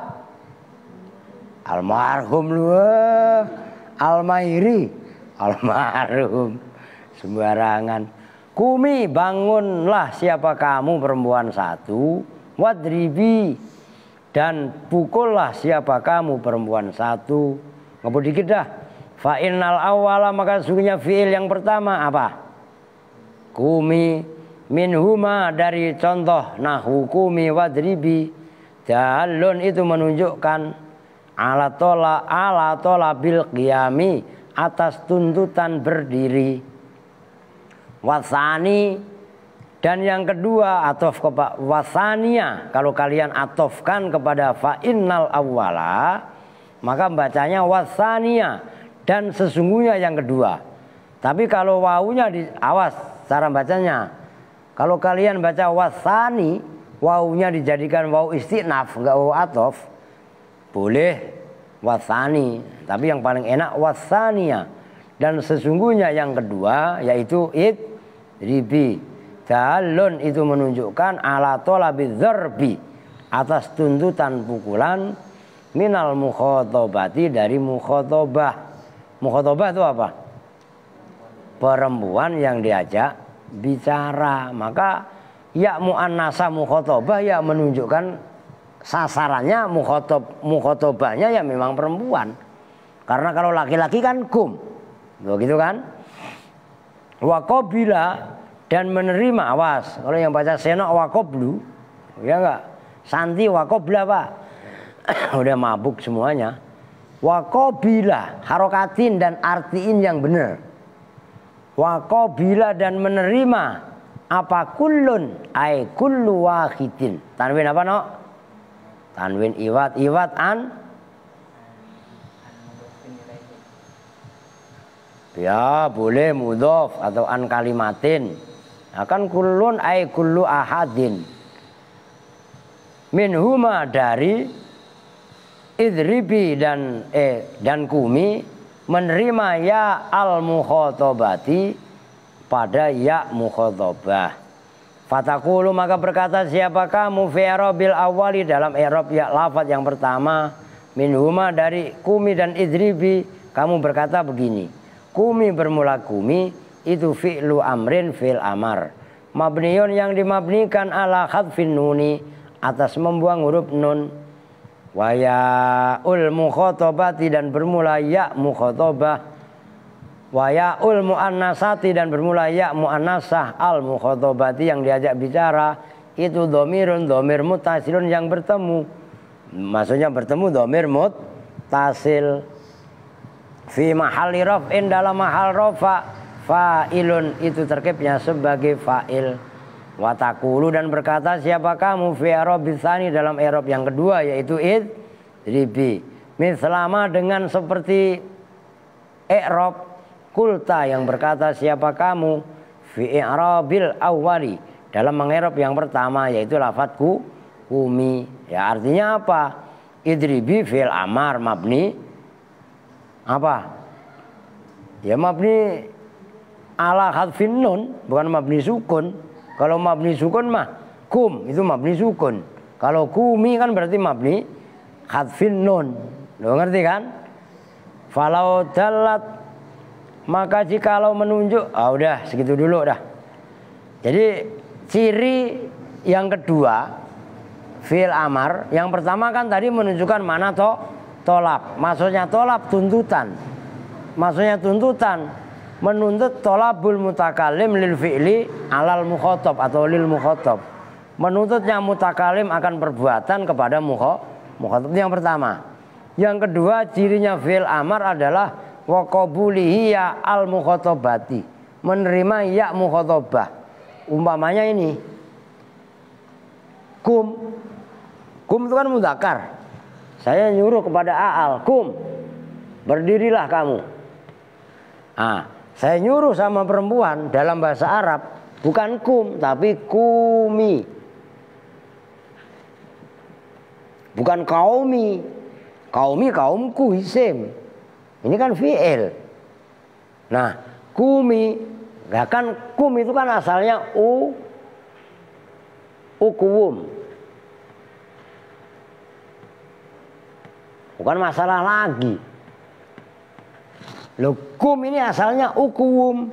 Almarhum lu. Almairi. Almarhum. Sembarangan. Kumi bangunlah siapa kamu perempuan satu. Wadribi. Dan pukullah siapa kamu perempuan satu. Ngebut dikit dah. Fa'innal awala maka sesungguhnya fi'il yang pertama apa? Kumi minhuma dari contoh nahu kumi wadribi. Dalun itu menunjukkan ala tola bil qiyami atas tuntutan berdiri. Wasani dan yang kedua atof kepada wasania. Kalau kalian atofkan kepada fa'innal awwala maka bacanya wasania dan sesungguhnya yang kedua. Tapi kalau wawunya awas cara bacanya. Kalau kalian baca wasani, wawunya dijadikan wawu istinaf, enggak wawu atof. Boleh wasani, tapi yang paling enak wasania. Dan sesungguhnya yang kedua yaitu ribi. Dalun itu menunjukkan ala tolabi dzarbi atas tuntutan pukulan minal mukhotabati dari mukhotabah. Mukhotabah itu apa? Perempuan yang diajak bicara. Maka ya muannasa mukhotabah ya menunjukkan sasarannya mukhotabahnya ya memang perempuan. Karena kalau laki-laki kan kum. Begitu kan? Waqobila dan menerima, awas kalau yang baca senok waqoblu ya enggak, santi waqobla Pak. Udah mabuk semuanya. Waqobila harokatin dan artiin yang benar. Waqobila dan menerima apa kullun ay kullu wahidin. Tanwin apa no? Tanwin iwat an. Ya boleh mudhof atau an kalimatin. Akan kullun ay kullu ahadin. Minhuma dari idribi dan kumi menerima ya al mukhotabati pada ya mukhotabah. Fatakulu maka berkata siapa kamu fi i'rabil awali dalam i'rab ya lafaz yang pertama minhuma dari kumi dan idribi kamu berkata begini. Kumi bermula kumi itu fi'lu amrin fi'l amar. Mabniun yang dimabnikan ala khadfin nuni atas membuang huruf nun. Wa ya'ul mukhotabati dan bermula ya mukhotabah. Wa ya'ul muannasati dan bermula ya muannasah al mukhotabati yang diajak bicara. Itu domirun domir mutasilun yang bertemu. Maksudnya bertemu domir mutasil. Fi mahalli raf'in dalam mahal rafa fa'ilun itu terkepnya sebagai fa'il. Wa taqulu dan berkata siapa kamu fi i'rabi tsani dalam i'rab yang kedua yaitu idribi. Mislama dengan seperti i'rab kulta yang berkata siapa kamu fi i'rabil awwali dalam meng'rab yang pertama yaitu lafadz kumi. Ya artinya apa? Idribi fi'il amar mabni apa? Ya mabni ala hadfin nun, bukan mabni sukun. Kalau mabni sukun mah kum itu mabni sukun. Kalau kumi kan berarti mabni hadfin nun. Lo ngerti kan? Falau dalat, maka jikalau menunjuk, udah segitu dulu dah. Jadi ciri yang kedua fi'il amar, yang pertama kan tadi menunjukkan mana tolab. Maksudnya tolab tuntutan. Maksudnya tuntutan menuntut tolabul mutakalim lil fi'li alal mukhotob atau lil mukhotob. Menuntutnya mutakalim akan perbuatan kepada mukhotob. Itu yang pertama. Yang kedua cirinya fi'il amar adalah waqabulihi ya al mukhotobati, menerima ya mukhotobah. Umpamanya ini kum itu kan mudzakkar. Saya nyuruh kepada Aal, kum berdirilah kamu. Saya nyuruh sama perempuan dalam bahasa Arab bukan kum tapi kumi, bukan kaumi. Kaumku isim. Ini kan fi'il. Nah, kumi, nah kan kum itu kan asalnya ukuwum. Bukan masalah lagi. Loh, kum ini asalnya ukuwum.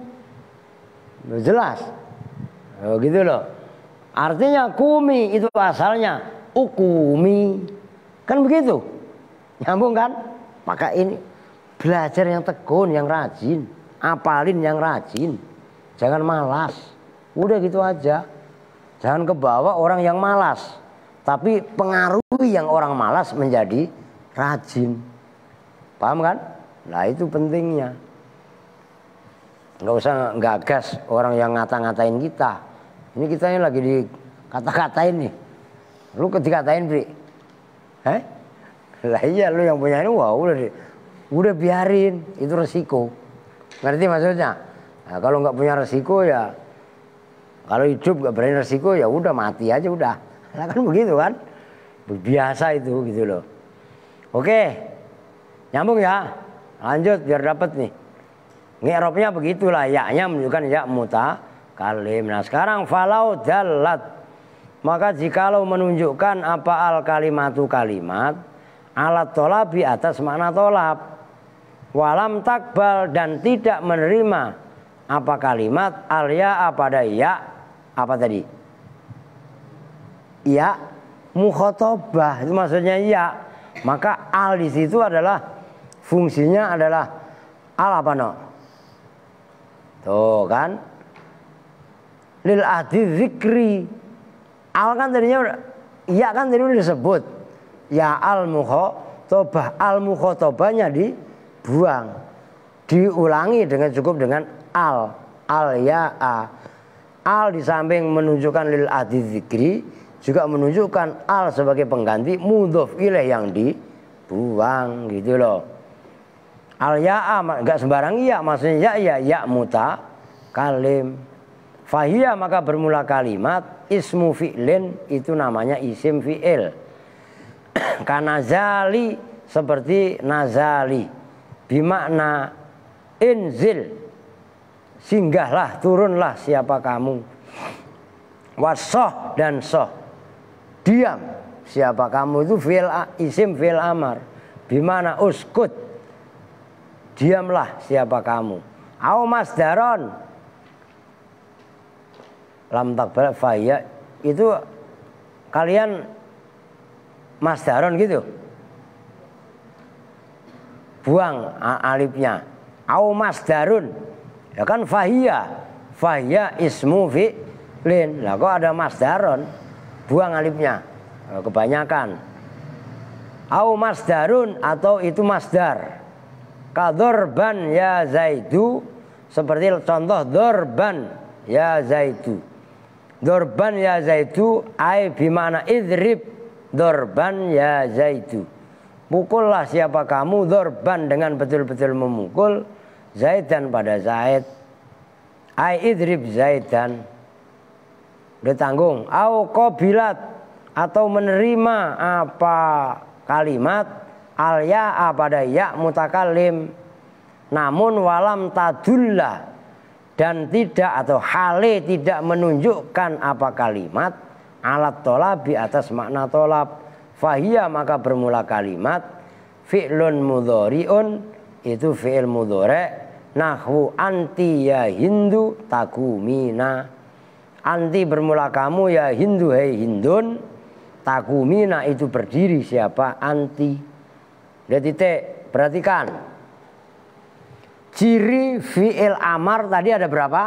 Loh, jelas. Loh, gitu loh. Artinya kumi itu asalnya ukumi. Kan begitu? Nyambung kan? Maka ini belajar yang tekun, yang rajin, apalin yang rajin. Jangan malas. Udah gitu aja. Jangan kebawa orang yang malas, tapi pengaruhi yang orang malas menjadi rajin. Paham kan? Nah itu pentingnya. Nggak usah gagas orang yang ngata-ngatain kita. Ini kita ini lagi dikata-katain nih. Lu dikatain, Bri? Lah iya, lu yang punya ini, wah udah biarin, itu resiko. Ngerti maksudnya? Nah, kalau nggak punya resiko ya, kalau hidup nggak berani resiko ya udah mati aja udah. Nah, kan begitu kan? Biasa itu gitu loh. Oke, nyambung ya. Lanjut biar dapat nih. Ngi'rabnya begitulah, ya-nya menunjukkan ya mutakalim. Nah sekarang falau dalat, maka jikalau menunjukkan apa al kalimatu kalimat alat tolabi atas makna tolab, walam takbal dan tidak menerima apa kalimat al ya pada ya apa tadi ya mukhotobah, itu maksudnya ya, maka al di situ adalah fungsinya adalah al apa no? Tuh kan lil adi zikri, al kan tadinya ya kan tadi udah disebut ya al mukhotobahnya dibuang, diulangi dengan cukup dengan al ya a. Al di samping menunjukkan lil adi zikri juga menunjukkan al sebagai pengganti mudhof ilaih yang dibuang gitu loh. Al ya a enggak sembarang ya, maksudnya ya mutakalim. Fahiyya maka bermula kalimat ismu fi'lin, itu namanya isim fi'il. Kanazali seperti nazali, bimakna inzil, singgahlah, turunlah siapa kamu. Wasoh dan soh, diam siapa kamu, itu isim fi'il amar. Bimana uskut, diamlah siapa kamu. Au masdaron, lam takbal faya, itu kalian masdaron gitu, buang alifnya. Au masdarun, ya kan fahiyya ismu fi'lin. Lah kok ada masdaron, buang alifnya, kebanyakan. Au masdarun atau itu masdar. Kadorban ya zaidu, seperti contoh dorban ya zaidu. Dorban ya zaidu ai bimana idrib dorban ya zaidu, pukullah siapa kamu, dorban dengan betul-betul memukul, zaidan pada zaid, ai idrib zaidan, udah tanggung. Au qabilat atau menerima apa kalimat al ya pada ya mutakalim, namun walam tadulla, dan tidak atau hale tidak menunjukkan apa kalimat alat tolabi atas makna tolab, fahiyya maka bermula kalimat fi'lun mudhari'un, itu fi'il mudhari', nahwu anti ya Hindu takumina, anti bermula kamu ya Hindu hei Hindun, takumina itu berdiri siapa anti. Lihat titik, perhatikan ciri fi'il amar tadi ada berapa?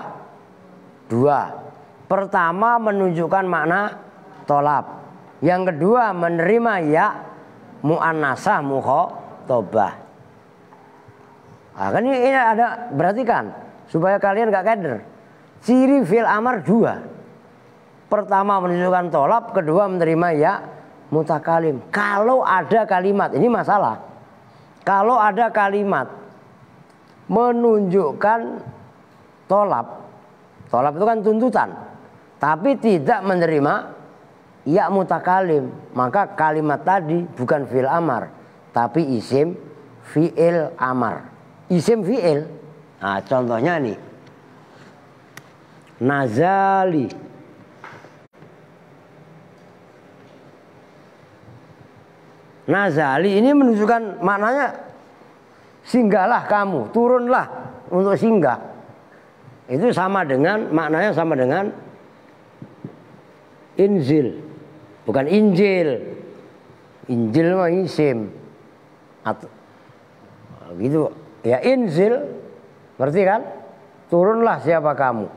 2. Pertama menunjukkan makna tolab, yang kedua menerima ya mu'annasah mukhatabah. Nah, kan ini ada, perhatikan supaya kalian gak keder. Ciri fi'il amar 2. Pertama menunjukkan tolab, kedua menerima ya mutakalim. Kalau ada kalimat, ini masalah, kalau ada kalimat menunjukkan tolab, tolab itu kan tuntutan, tapi tidak menerima ya mutakalim, maka kalimat tadi bukan fi'il amar tapi isim fi'il amar, isim fi'il. Nah, contohnya nih nazali, nazali ini menunjukkan maknanya singgahlah kamu, turunlah untuk singgah. Itu sama dengan maknanya sama dengan inzil, bukan injil. Injil mah isim atau gitu ya, inzil ngerti kan? Turunlah siapa kamu.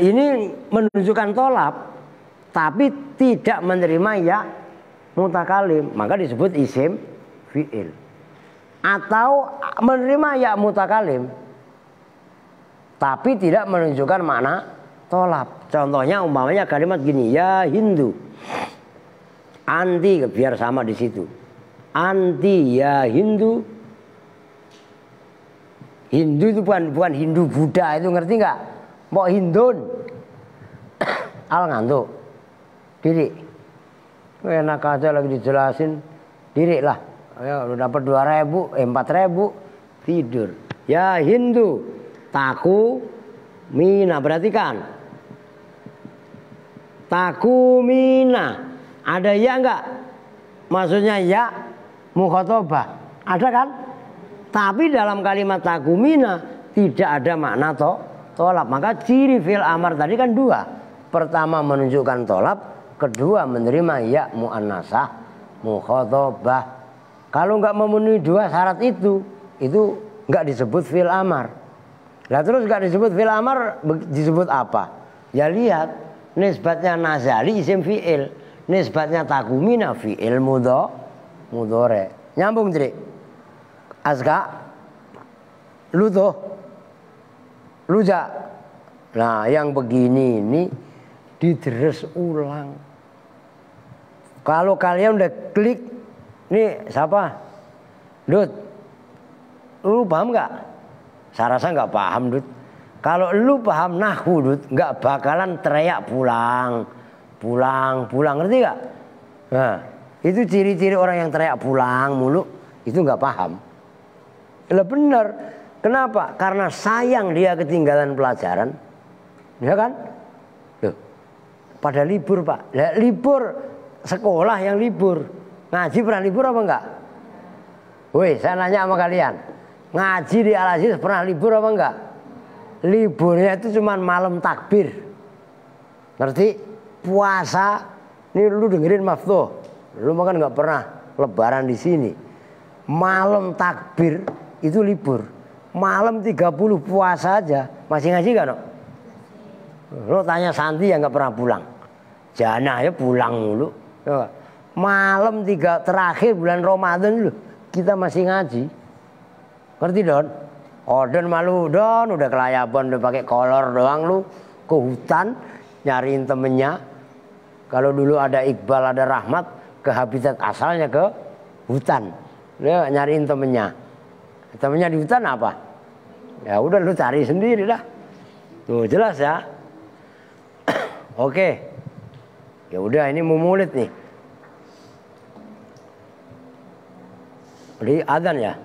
Ini menunjukkan tolab tapi tidak menerima ya mutakalim, maka disebut isim fi'il. Atau menerima ya mutakalim tapi tidak menunjukkan makna tolab. Contohnya umpamanya kalimat gini, ya Hindu anti, biar sama di situ, anti ya Hindu. Hindu itu bukan Hindu Buddha, itu ngerti nggak? Mau Hindun al ngantuk diri, enak aja lagi dijelasin, diri lah. Ayo, lu dapat 2.000, 4.000 tidur. Ya Hindu taku mina, perhatikan taku mina, ada ya enggak? Maksudnya ya mukhatabah, ada kan? Tapi dalam kalimat taku mina tidak ada makna tolab. Maka ciri fi'il amar tadi kan 2. Pertama menunjukkan tolab, kedua menerima ya mu'annasah mukhatabah. Kalau nggak memenuhi 2 syarat itu nggak disebut fi'il amar. Lah terus nggak disebut fi'il amar, disebut apa? Ya lihat, nisbatnya nazali isim fi'il, nisbatnya takumina fi'il mudhari'. Nyambung Dri? Azka? Lu tuh? Luja? Nah yang begini ini didres ulang. Kalau kalian udah klik, nih siapa? Dut, lu paham nggak? Saya rasa nggak paham Dut. Kalau lu paham nahwu Dut, nggak bakalan teriak pulang, ngerti nggak? Nah, itu ciri-ciri orang yang teriak pulang mulu, itu nggak paham. Lah benar. Kenapa? Karena sayang dia ketinggalan pelajaran, ya kan? Loh, pada libur Pak. Lah libur sekolah yang libur. Ngaji pernah libur apa enggak? Woi, saya nanya sama kalian. Ngaji di Al-Aziz pernah libur apa enggak? Liburnya itu cuma malam takbir. Ngerti? Puasa, ini lu dengerin Maftuh. Lu makan enggak pernah lebaran di sini. Malam takbir itu libur. Malam 30 puasa aja. Masih ngaji enggak, no? Lu tanya Santi yang enggak pernah pulang. Jana ya pulang mulu. Malam 3 terakhir bulan Ramadan loh, kita masih ngaji. Ngerti Don? Oh Don malu Don, udah kelayaban, udah pakai kolor doang lu ke hutan nyariin temennya. Kalau dulu ada Iqbal ada Rahmat, ke habitat asalnya ke hutan. Dia nyariin temennya. Temennya di hutan apa? Ya udah lu cari sendiri dah. Tuh jelas ya. Oke. Ya udah ini mau mulut nih. Jadi adzan ya.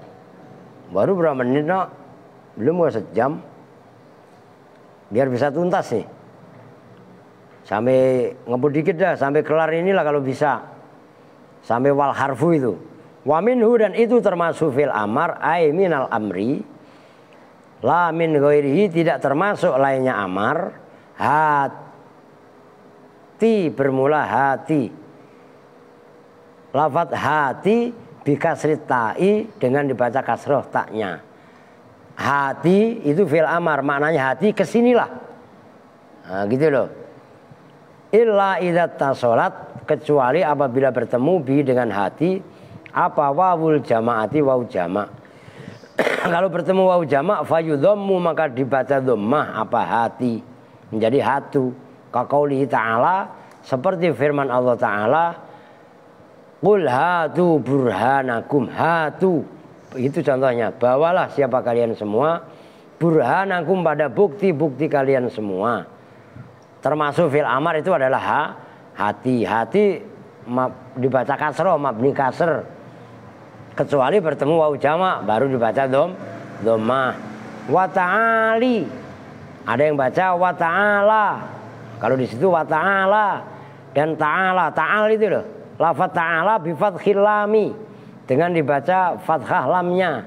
Baru berapa menit no? Belum gak sejam. Biar bisa tuntas sih. Sampai ngebut dikit dah, sampai kelar inilah kalau bisa. Sampai wal harfu itu. Wa minhu, dan itu termasuk fil amar, ay minal amri. La min ghairihi, tidak termasuk lainnya amar. Hati bermula hati. Lafadz hati bikasrit ta'i, dengan dibaca kasroh taknya. Hati itu fil amar, maknanya hati kesinilah. Nah, gitu loh. Illa idza tasolat, kecuali apabila bertemu bi dengan hati apa wawul jamaati, waw jama'. Kalau bertemu waw jama' fayudhammu, maka dibaca dhammah apa hati menjadi hatu. Kaqaulihi ta'ala, seperti firman Allah Ta'ala, qul hatu burhanakum, hatu itu contohnya, bawalah siapa kalian semua burhanakum, pada bukti-bukti kalian semua. Termasuk fil amar itu adalah hati. Hati dibaca kasroh, mabni kasr. Kecuali bertemu waw jama' baru dibaca dhammah. Wa ta'ali, ada yang baca wa ta'ala. Kalau di situ wa ta'ala dan ta'ala, ta'al itu loh. Lafaz ta'ala bi fathil lami, dengan dibaca fathah lamnya.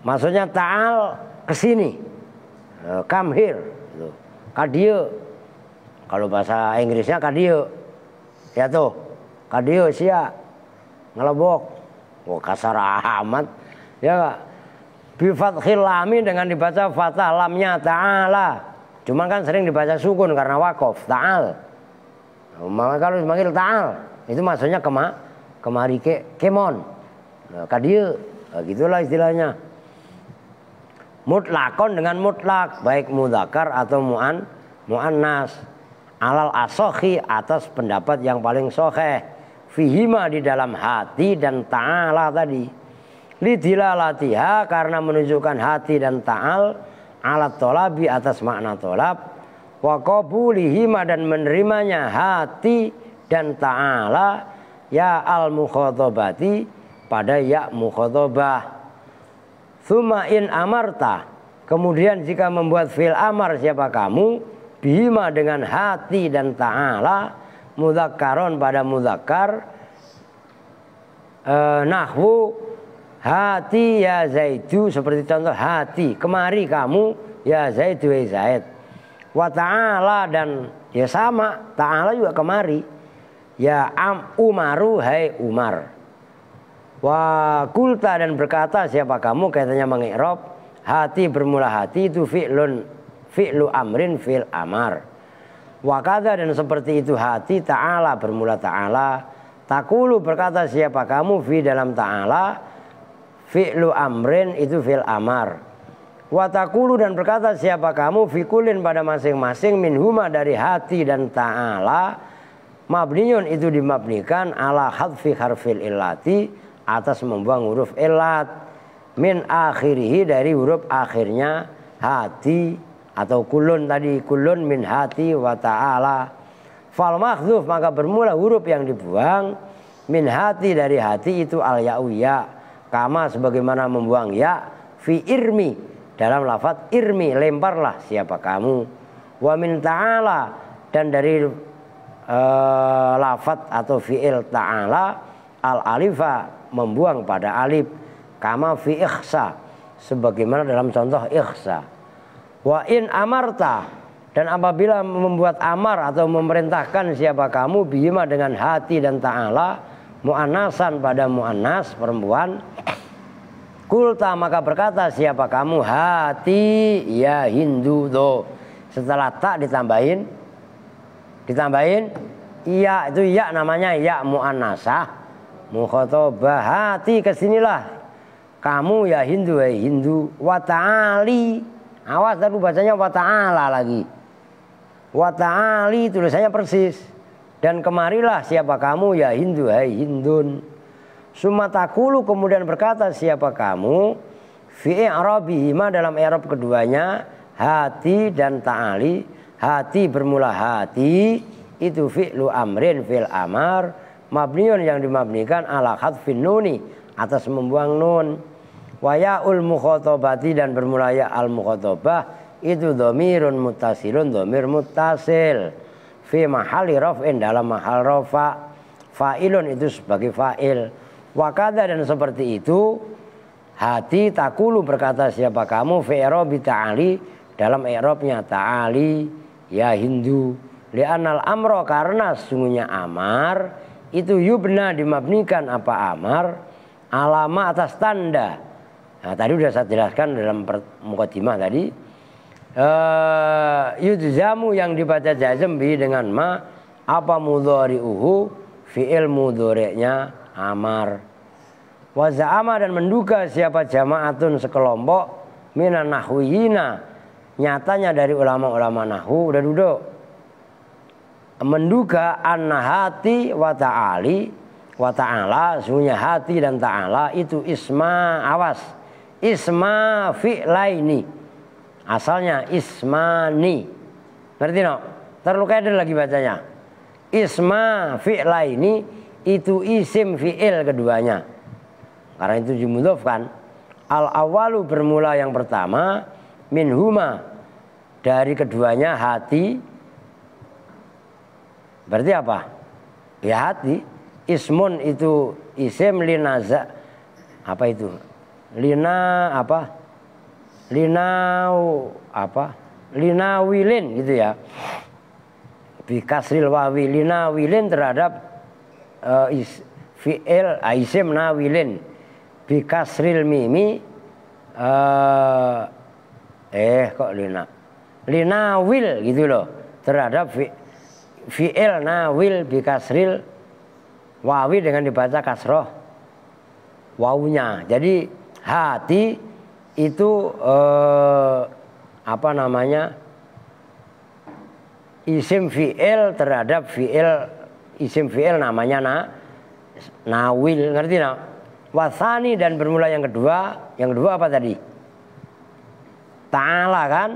Maksudnya ta'al kesini, come here, kadieu. Kalau bahasa Inggrisnya kadieu, ya tuh kadieu sia ngelebok. Wah, kasar amat, ya gak? Bi fathil lami, dengan dibaca fathah lamnya ta'ala. Cuman kan sering dibaca sukun karena wakof, ta'al. Maka kalau dipanggil ta'al, itu maksudnya kemari kemon, kadieu, nah, gitulah istilahnya. Mutlakon, dengan mutlak, baik mudzakkar atau muannas. Alal asohi, atas pendapat yang paling soheh. Fihima, di dalam hati dan ta'ala tadi. Lidilalatiha, karena menunjukkan hati dan ta'al. Alat tolabi, atas makna tolab. Wa qabulihima, dan menerimanya hati dan ta'ala. Ya al mukhotobati, pada ya mukhotobah. Thumma in amarta, kemudian jika membuat fil amar siapa kamu, bihima, dengan hati dan ta'ala, mudzakkaron, pada mudzakkar, nahwu hati ya Zaidu, seperti contoh hati, kemari kamu ya Zaidu, ya Zaid. Wa ta'ala, dan ya sama, ta'ala juga kemari, ya Umaru, hai Umar. Wa kulta, dan berkata siapa kamu, kaitannya mengi'rab hati bermula hati itu fi'lu amrin fil amar. Wakada, dan seperti itu hati ta'ala bermula ta'ala. Takulu, berkata siapa kamu, fi dalam ta'ala, fi'lu amrin itu fil amar. Watakulu, dan berkata siapa kamu, fi kulin, pada masing-masing, minhuma, dari hati dan ta'ala, mabniun, itu dimabnikan, ala hadfi harfil illati, atas membuang huruf illat, min akhirihi, dari huruf akhirnya hati. Atau kulun tadi, kulun min hati wa ta'ala. Fal makhdhuf, maka bermula huruf yang dibuang, min hati, dari hati itu al ya'u ya, kama sebagaimana membuang ya, fi irmi, dalam lafaz irmi, lemparlah siapa kamu. Wa min ta'ala, dan dari lafaz atau fi'il ta'ala, al alifa, membuang pada alif, kama fi ikhsa, sebagaimana dalam contoh ikhsa. Wa in amarta, dan apabila membuat amar atau memerintahkan siapa kamu, bihima, dengan hati dan ta'ala, mu'annasan, pada mu'annas perempuan, kulta, maka berkata siapa kamu, hati ya Hindu, tuh setelah tak ditambahin iya, itu ya namanya ya mu'annasah mukhotobah, hati kesinilah kamu ya Hindu, ya Hindu. Wa ta'ali, awas tadi bacanya wa ta'ala lagi. Wa ta'ali tulisannya persis. Dan kemarilah siapa kamu ya Hindu, hai Hindun. Sumatakulu, kemudian berkata siapa kamu, fi i'rabihima, dalam i'rab keduanya, hati dan ta'ali. Hati bermula hati, itu fi'lu amrin fil amar, mabniun, yang dimabnikan ala hadfin nuni, atas membuang nun. Wa ya'ul mukhatabati dan bermula ya al mukhatabah itu dhamirun muttasilun dhamir muttasil fi mahalli raf'in dalam mahal rafa. Fa'ilun itu sebagai fa'il. Wa kadza dan seperti itu hati takulu berkata siapa kamu fi i'rabi ta'ali dalam i'rabnya ta'ali ya Hindu. Li'anal amro karena sesungguhnya amar itu yubna dimabnikan apa amar alama atas tanda. Nah, tadi sudah saya jelaskan dalam mukadimah tadi. Yudzamu yang dibaca jazm bi dengan ma apa mudhari'uhu fi'il mudhari'nya amar. Wa za'ama dan menduga siapa jama'atun sekelompok minan nahwiyina nyatanya dari ulama-ulama nahwu udah duduk. Menduga annahati wa ta'ali wa ta'ala sesungguhnya hati dan ta'ala itu isma awas isma fi'laini asalnya ismani ngerti no? Terlalu keder lagi bacanya isma fi'laini itu isim fi'il keduanya karena itu dimudhofkan. Al awalu bermula yang pertama minhuma dari keduanya hati berarti apa? Ya hati. Ismun itu isim linaza apa itu? Lina apa? Linau apa? Linawilin gitu ya. Bi kasril wawi linawilin terhadap fi'il isim nawilin. Bi kasril mimi kok linawil gitu loh terhadap fi'il nawil bi kasril wawi dengan dibaca kasroh wawunya. Jadi hati itu apa namanya isim fi'il terhadap fi'il isim fi'il namanya nawil ngerti no? Wasani dan bermula yang kedua apa tadi? Ta'ala kan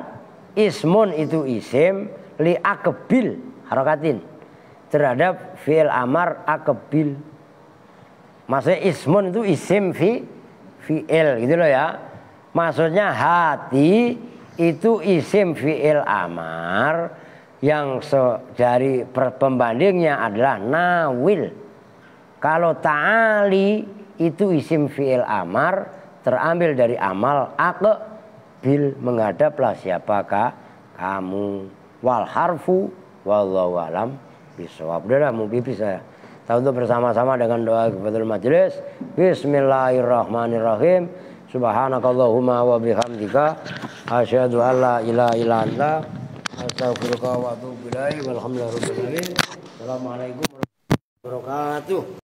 ismun itu isim li akbil harokatin terhadap fi'il amar akbil. Maksudnya ismun itu isim fi'il gitu loh ya. Maksudnya hati itu isim fi'il amar yang dari pembandingnya adalah nawil. Kalau ta'ali itu isim fi'il amar terambil dari amal aqbil menghadaplah siapakah kamu. Wal harfu wallahu alam bisawab. Udah mau pipis saya. Kita untuk bersama-sama dengan doa kepada majelis. Bismillahirrahmanirrahim. Subhanakallahumma wa bihamdika asyhadu an la ilaha illa anta astaghfiruka wa atubu ilaik. Walhamdulillahirabbil alamin. Assalamualaikum warahmatullahi wabarakatuh.